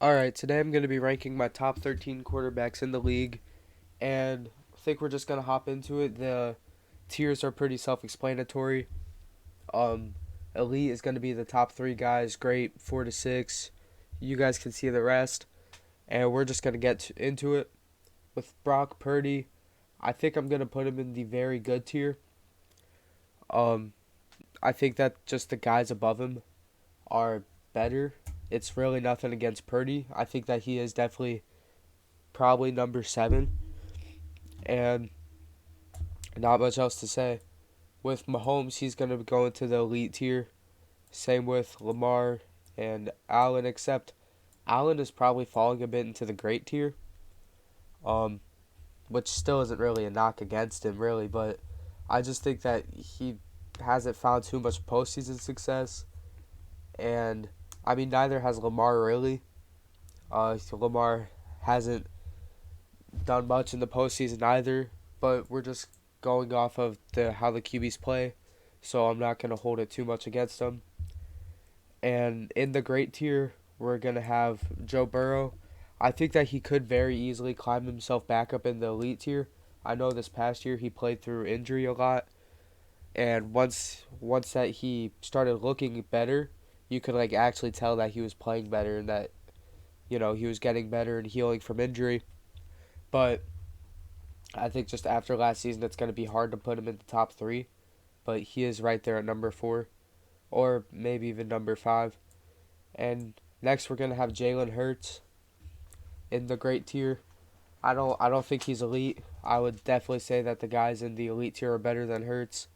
Alright, today I'm going to be ranking my top 13 quarterbacks in the league, and I think we're just going to hop into it. The tiers are pretty self explanatory. Um, Elite is going to be the top three guys, great, 4 to 6. You guys can see the rest, and we're just going to get into it. With Brock Purdy, I think I'm going to put him in the very good tier. Um, I think that just the guys above him are better. It's really nothing against Purdy. I think that he is definitely probably number 7, and not much else to say. With Mahomes, he's going to go into the elite tier. Same with Lamar and Allen, except Allen is probably falling a bit into the great tier, um, which still isn't really a knock against him, really, but I just think that he hasn't found too much postseason success, and I mean, neither has Lamar really. Lamar hasn't done much in the postseason either, but we're just going off of how the QBs play, so I'm not going to hold it too much against them. And in the great tier, we're going to have Joe Burrow. I think that he could very easily climb himself back up in the elite tier. I know this past year he played through injury a lot, and once that he started looking better, you could like actually tell that he was playing better and that he was getting better and healing from injury. But I think just after last season, it's going to be hard to put him in the top three, but he is right there at number 4, or maybe even number 5. And next, we're going to have Jalen Hurts in the great tier. I don't think he's elite. I would definitely say that the guys in the elite tier are better than Hurts.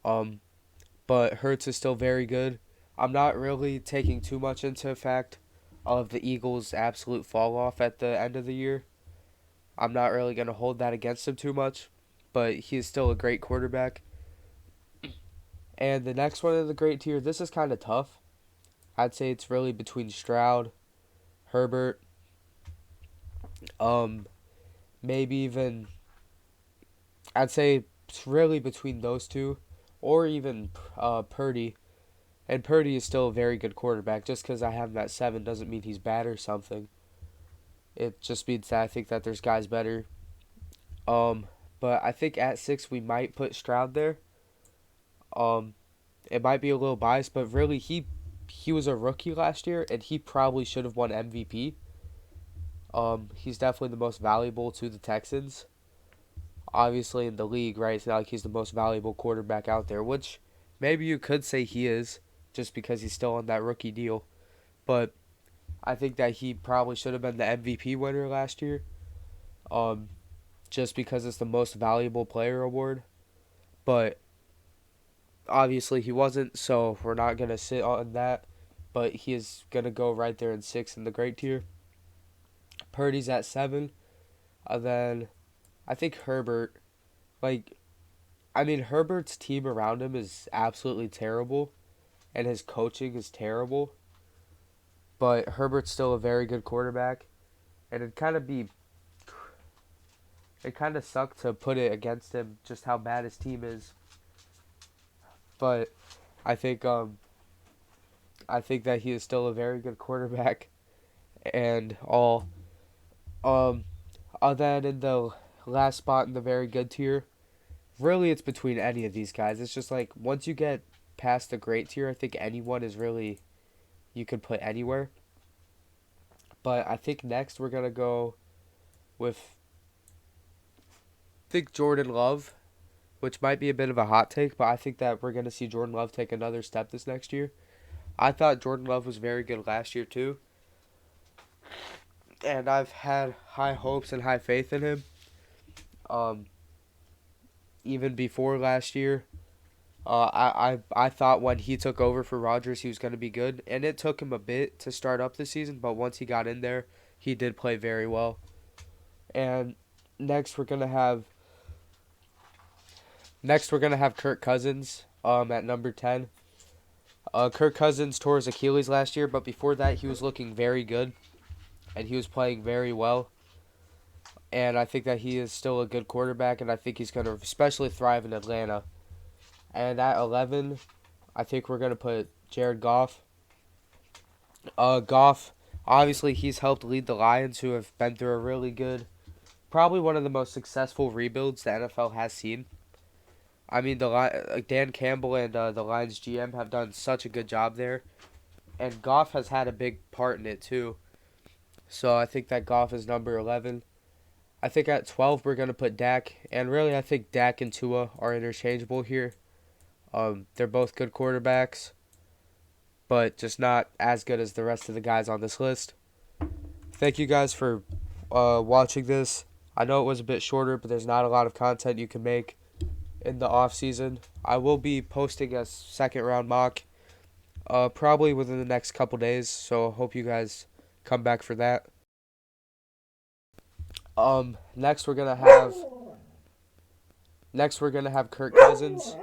Um, but Hurts is still very good. I'm not really taking too much into fact of the Eagles' absolute fall off at the end of the year. I'm not really going to hold that against him too much, but he is still a great quarterback. And the next one in the great tier, this is kind of tough. I'd say it's really between Stroud, Herbert, um, maybe even, I'd say it's really between those two, or even Purdy. And Purdy is still a very good quarterback. Just because I have him at 7 doesn't mean he's bad or something. It just means that I think that there's guys better. Um, but I think at 6 we might put Stroud there. Um, it might be a little biased, but really he was a rookie last year, and he probably should have won MVP. He's definitely the most valuable to the Texans. Obviously in the league, right? It's not like he's the most valuable quarterback out there, which maybe you could say he is, just because he's still on that rookie deal. But I think that he probably should have been the MVP winner last year. Um, just because it's the most valuable player award. But obviously he wasn't, so we're not gonna sit on that. But he is gonna go right there in 6 in the great tier. Purdy's at 7, and then I think Herbert. Like, I mean, Herbert's team around him is absolutely terrible, and his coaching is terrible. But Herbert's still a very good quarterback, and it kind of sucked to put it against him just how bad his team is. But I think I think that he is still a very good quarterback, and all. Um, then in the last spot in the very good tier, really it's between any of these guys. It's just like once you get past the great tier, I think anyone is really you could put anywhere. But I think next we're gonna go with I think Jordan Love, which might be a bit of a hot take, but I think that we're gonna see Jordan Love take another step this next year. I thought Jordan Love was very good last year too, and I've had high hopes and high faith in him. Um, Even before last year, I thought when he took over for Rodgers, he was going to be good, and it took him a bit to start up the season, but once he got in there, he did play very well. And next we're gonna have Kirk Cousins at number 10. Kirk Cousins tore his Achilles last year, but before that he was looking very good, and he was playing very well. And I think that he is still a good quarterback, and I think he's going to especially thrive in Atlanta. And at 11, I think we're going to put Jared Goff. Goff, Obviously, he's helped lead the Lions, who have been through a really good, probably one of the most successful rebuilds the NFL has seen. I mean, Dan Campbell and the Lions GM have done such a good job there, and Goff has had a big part in it too. So I think that Goff is number 11. I think at 12 we're gonna put Dak, and really I think Dak and Tua are interchangeable here. They're both good quarterbacks, but just not as good as the rest of the guys on this list. Thank you guys for watching this. I know it was a bit shorter, but there's not a lot of content you can make in the off season. I will be posting a second round mock probably within the next couple days, so hope you guys come back for that. Next we're gonna have Kirk Cousins.